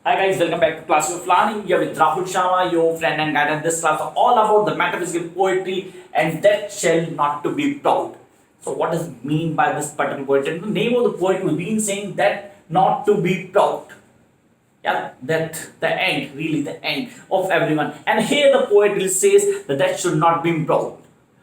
Hi guys, welcome back to Class of Learning. Here with Rahul Sharma, your friend and guide. And this class is all about the metaphysical poetry and that shall not to be proud. So what does it mean by this particular poetry? The name of the poet will be saying that not to be proud. Yeah, that the end, really the end of everyone. And here the poet really says that should not be proud.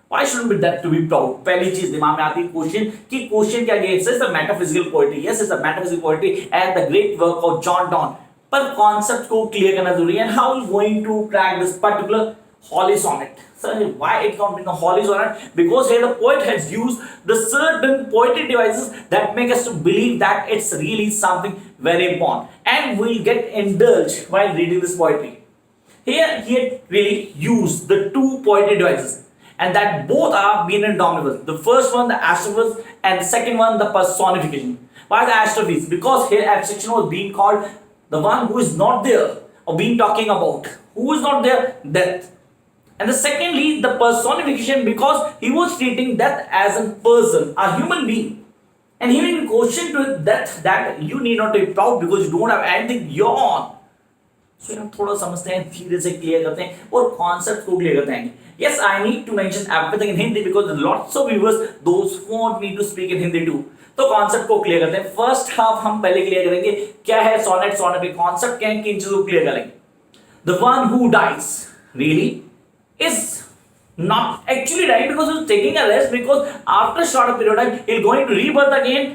Why shouldn't be that to be proud? पहली चीज दिमाग में आती है question क्या है? It says the metaphysical poetry. Yes, it's a metaphysical poetry and the great work of John Donne. पर concept को क्लियर करना जरूरी है. How is going to crack this particular holy sonnet? So why it can't be a holy sonnet? Because here the poet has used the certain poetic devices that make us to believe that it's really something very important, and we'll get indulged while reading this poetry. Here he had really used the two poetic devices, and that both are being indomitable. The first one, the astrophysics, and the second one, the personification. Why the astrophysics? Because here abstraction was being called the one who is not there, or being talking about who is not there, death. And the secondly, the personification, because he was treating death as a person, a human being, and he in question to death that you need not be proud because you don't have anything your own. So हम थोड़ा समझते हैं, धीरे से clear करते हैं और concept को क्लियर करते हैं. Yes, I need to mention everything in Hindi because lots of viewers those who want me to speak in Hindi too. तो कॉन्सेप्ट को क्लियर करते हैं. फर्स्ट हाफ हम पहले क्लियर करेंगे क्या है सोनेट. सोनेट के कॉन्सेप्ट क्या है, किन चीजों को क्लियर करेंगे. The one who dies really is not actually dying because he's taking a rest, because after a short period of time he's going to rebirth again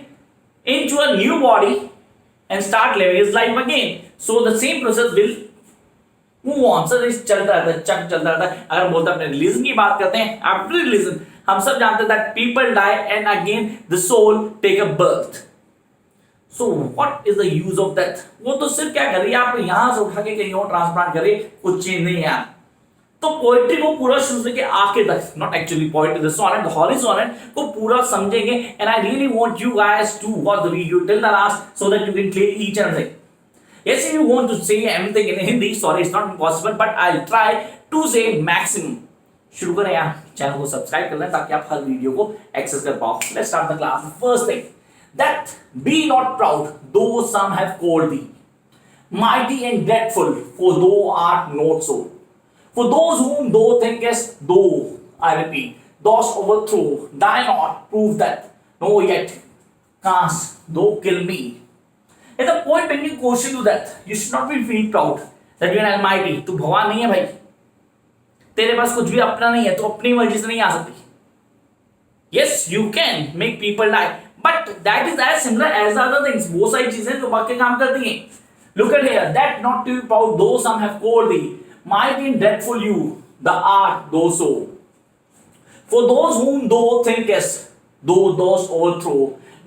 into a new body and start living his life again. So the same process will move on. So this चलता रहता है, चक्र चलता रहता है. अगर बोलते अपने रिलीजन की बात करते हैं, आफ्टर रिलीजन हम सब जानते हैं that people die and again the soul take a birth. So what is the use of death? वो तो सिर्फ क्या कर रही है, आप यहां से उठा के कहीं और ट्रांसप्लांट करिए, कुछ चेंज नहीं है. तो पोएट्री को पूरा शुरू से के आखिर तक, not actually poetry, the sonnet, the holy sonnet को पूरा समझेंगे. And I really want you guys to watch the video till the last so that you can clear each and everything. Yes, if you want to say everything in Hindi, sorry, it's not possible, but I'll try to say maximum. शुरू करें यार, channel को subscribe कर लें ताकि आप हर video को access कर पाओ. Let's start the class. First thing, that be not proud, though some have called thee mighty and dreadful, for thou art not so. For those whom thou thinkest, though, I repeat, dost overthrow, die not, prove that, no yet canst thou kill me. At the point when you question to that, you should not be feel proud that you are almighty. तू भगवान नहीं है भाई, तेरे पास कुछ भी अपना नहीं है, तो अपनी मर्जी से नहीं आ सकती. Yes, you can make people die, but that is as similar as the other things. वो सारी चीजें जो बाकी काम करती हैं. Look at here, that not to be proud, though some have called thee mighty and dreadful, you the art thou so. For those whom thou thinkest, thou dost overthrow,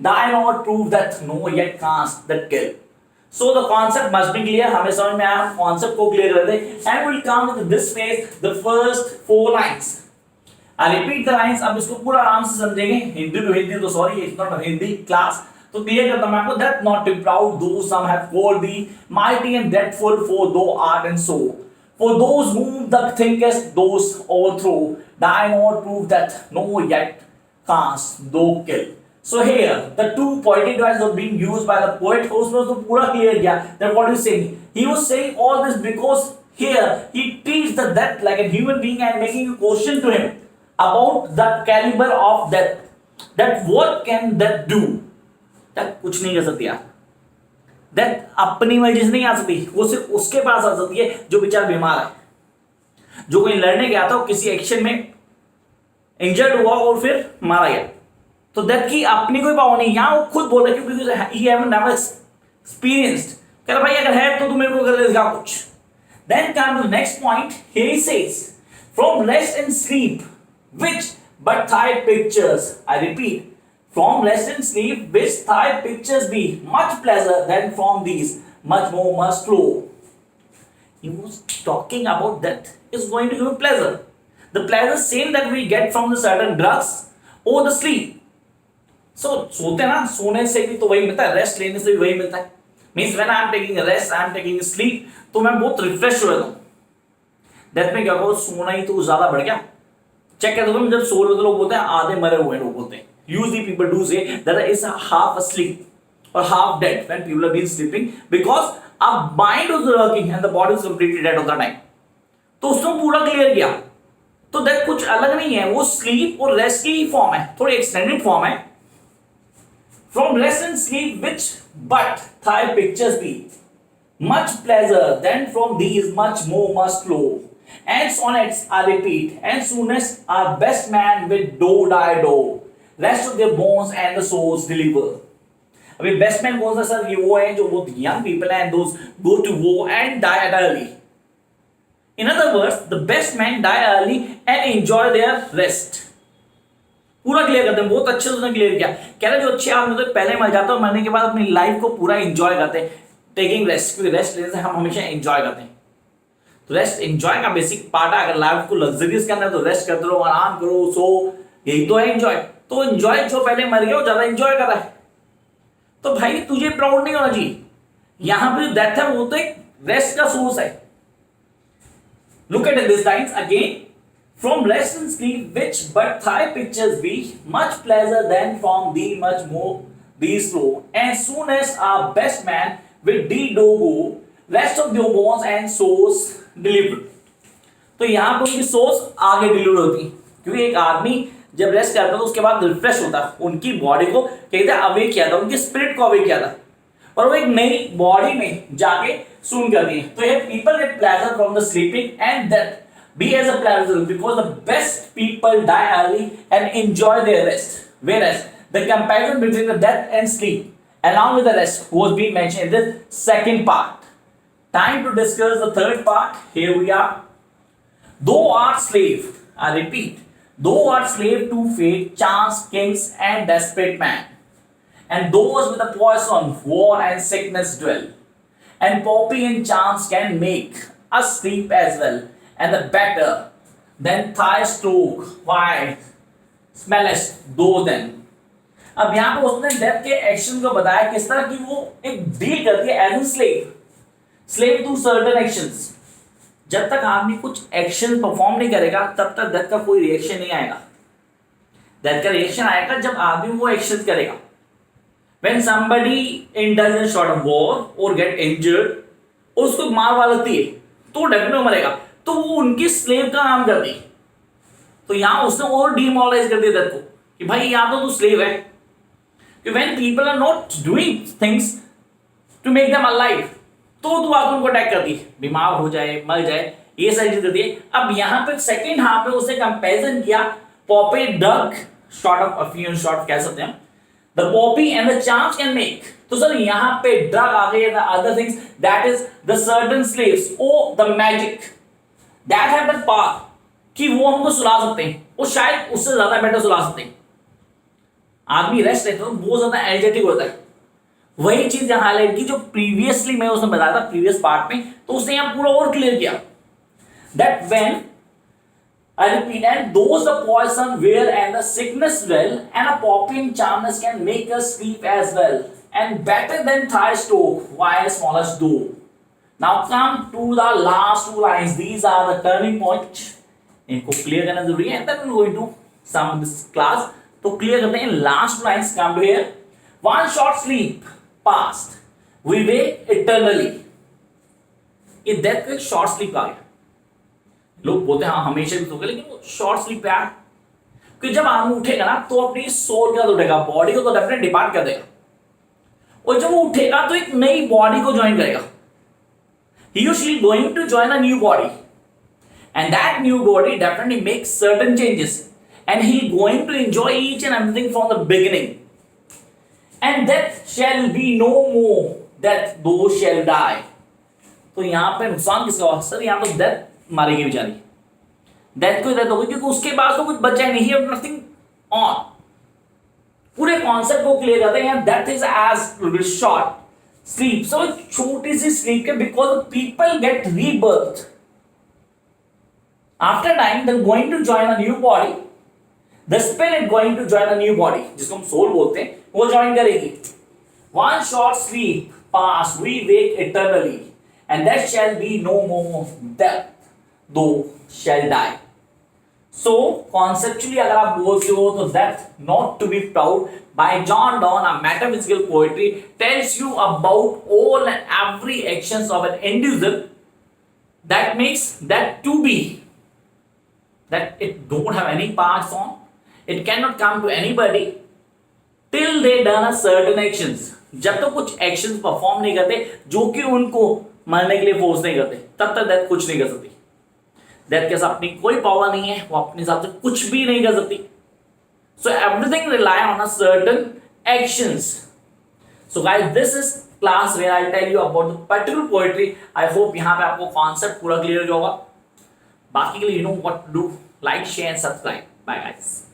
die not, prove that, no yet canst that kill. So the concept must be clear. हमें समझ में आया, concept को clear कर दे. And we'll come with this phase, the first 4 lines. I repeat the lines. अब इसको पूरा आराम से समझेंगे. हिंदी to हिंदी तो sorry, it's not a Hindi class. तो clear करता हूँ आपको. That not to be proud, though some have called thee mighty and dreadful, for thou art and so. For those whom thou thinkest, those overthrow, die not, prove that, no yet canst thou kill. So here the two poetic devices are being used by the poet. उसमें तो पूरा clear किया. Then what is saying? He was saying all this because here he treats the death like a human being and making a question to him about the caliber of death. That what can death do? That कुछ नहीं कर सकती यार. Death अपनी मर्जी से नहीं आ सकती, वो सिर्फ उसके पास आ सकती है जो बेचारा बीमार है, जो कोई लड़ने गया था, किसी एक्शन में इंजर्ड हुआ और फिर मारा गया. तो डेथ की अपनी कोई पावर नहीं. यहां वो खुद बोल रहा है क्योंकि ही हैवंट नेवर एक्सपीरियंस्ड. कह रहा भाई अगर है तो तू मेरे को कर दिखा कुछ. Then come to next point. Here he says from rest and sleep which but thy pictures, I repeat, from rest and sleep which thy pictures be, much pleasure than from these much more must flow. He was talking about that is going to give pleasure, the pleasure same that we get from the certain drugs or the sleep. So सोते ना, सोने से भी तो वही मिलता है, rest लेने से भी वही मिलता है. Means when I am taking a rest, I am taking a sleep, तो मैं बहुत रिफ्रेश हो जाता हूँ. डेथ में क्या हो, सोना ही तो ज्यादा बढ़ गया. चेक कर दो, जब सो रहे तो लोग बोलते हैं आधे मरे हुए लोग बोलते हैं. Usually people do say that is half asleep or half dead when people have been sleeping because our mind was working and the body was completely dead of the time. तो उसने पूरा क्लियर किया. तो that कुछ अलग नहीं है, वो स्लीप और रेस्ट की ही फॉर्म है, थोड़ी एक्सटेंडेड फॉर्म है. From rest and sleep which but thy pictures be much pleasure than from these much more must flow. And sonnets I repeat, and soonest our best man with do die do. Rest of their bones and the souls deliver. अभी best man कौन सा sir? ये वो है जो बहुत young people हैं, those go to war and die early. In other words, the best men die early and enjoy their rest. पूरा क्लियर करते हैं, बहुत अच्छे से उसने क्लियर किया. कह रहे जो अच्छे आदमी होते पहले मर जाते हैं, मरने के बाद अपनी लाइफ को पूरा एंजॉय करते हैं, टेकिंग रेस्ट, क्योंकि रेस्ट लेने से हम हमेशा एंजॉय करते हैं. तो रेस्ट एंजॉय का बेसिक पार्ट है. अगर लाइफ को लग्जरियस करना है तो रेस्ट करते रहो, आराम करो, सो, यही तो है एंजॉय. तो एंजॉय जो पहले मर गया वो ज्यादा एंजॉय कर रहा है, तो भाई तुझे प्राउड नहीं होना चाहिए. यहां पे जो डेथ है वो तो एक रेस्ट का सोर्स है. Look at these lines again. From rest and sleep, which but thy pictures be much pleasure than from thee much more these flow. And soon as our best man with thee do go, rest of their bones and souls delivered. तो यहाँ पर उनकी source आगे deliver होती है, क्योंकि एक आदमी जब रेस्ट करता है तो उसके बाद रिफ्रेश होता है. उनकी बॉडी को कहते हैं अवेक किया था, उनकी स्पिरिट को अवेक किया था, और वो एक नई बॉडी में जाके सून करती है. तो ये people get pleasure from the sleeping and that be as a pleasure because the best people die early and enjoy their rest. Whereas the comparison between the death and sleep along with the rest was being mentioned in the second part. Time to discuss the third part. Here we are. Thou art slave, I repeat, thou art slave to fate, chance, kings and desperate man. And those with the poison, war and sickness dwell. And poppy and chance can make us sleep as well. And the better than thy stroke, why smellest thou then. अब यहाँ पे उसने death के action को बताया किस तरह की वो एक डील करती है as a slave to certain actions. जब तक आदमी कुछ एक्शन परफॉर्म नहीं करेगा तब तक डेथ का कोई रिएक्शन नहीं आएगा. डेथ का रिएक्शन आएगा जब आदमी वो एक्शन करेगा. When somebody indulges in short of war or get injured, और उसको मार वालती है तो डेफिनेटली मरेगा. तो वो उनकी स्लेव का काम करती है. तो यहाँ उसने और डिमोरलाइज कर दिया डेथ को कि भाई या तो तू स्लेव है. When people are not doing things to make them alive, तो तू आकर उनको अटैक करती है, बीमार हो जाए, मर जाए, ये सारी चीज करती है. अब यहाँ पे सेकेंड हाफ में उसने कंपेरिजन किया पॉपी ड्रग शॉर्ट ऑफ अफ्यूजन शॉर्ट कह सकते हैं, the poppy and the charms can make. तो सर यहाँ पे ड्रग आ गई, the other things that is the certain slaves or the magic that have the power कि वो हमको सुला सकते हैं, और शायद उससे ज्यादा बेटर सुला सकते हैं. आदमी रेस्ट लेता है तो बहुत ज्यादा एनर्जेटिक होता है. वही चीज यहाँ हाईलाइट की जो प्रीवियसली मैं उसने बताया था प्रीवियस पार्ट में, तो उसने यहाँ पूरा और क्लियर किया that when I repeat, and those the poison wear and the sickness dwell, and a poppy and charmness can make us sleep as well, and better than thy stroke, while smallest do. Now come to the last two lines. These are the turning point. इनको clear करना जरूरी है, and then we'll go into some this class. तो clear करते हैं. Last lines come to here. One short sleep past, we wake eternally. ये death को एक शॉर्ट स्लीप आ गया. लोग बोलते हैं हाँ हमेशा भी सोगे, लेकिन वो शॉर्ट स्लीप पे आया क्योंकि जब आदमी उठेगा ना तो अपनी सोल के साथ उठेगा, बॉडी को तो डेफिनेट डिपार्ट कर देगा, और जब वो उठेगा तो एक नई बॉडी को ज्वाइन करेगा. He usually going to join a new body, and that new body definitely makes certain changes, and he going to enjoy each and everything from the beginning. And death shall be no more that thou shall die. तो यहां पे नुकसान किसका हुआ sir? यहां तो death मारेगी बेचारी, डेथ को डेथ होगी क्योंकि उसके पास तो कुछ बचा नहीं है, नथिंग ऑन. पूरे कॉन्सेप्ट को क्लियर करते हैं. Death is as short sleep, so छोटी सी स्लीप के because people get rebirth after time, they going to join a new body, the spirit going to join a new body जिसको हम soul बोलते हैं, वो ज्वाइन करेगी. One short sleep past we wake eternally, and that shall be no more death though shall die. So conceptually अगर आप बोलते हो तो that not to be proud by John Donne, a metaphysical poetry tells you about all and every actions of an individual that makes that to be, that it don't have any parts on, it cannot come to anybody till they done a certain actions. जब तक कुछ actions perform नहीं करते जो कि उनको मरने के लिए फोर्स नहीं करते, तब तक डेथ कुछ नहीं कर सकती. डेथ के साथ अपनी कोई पावर नहीं है, वो अपने हिसाब से कुछ भी नहीं कर सकती. So everything rely on a certain actions. So guys, this is class where I tell you about the particular poetry. I hope यहाँ पे आपको concept पूरा clear हो होगा. बाकी के लिए you know what to do. Like, share and subscribe. Bye guys.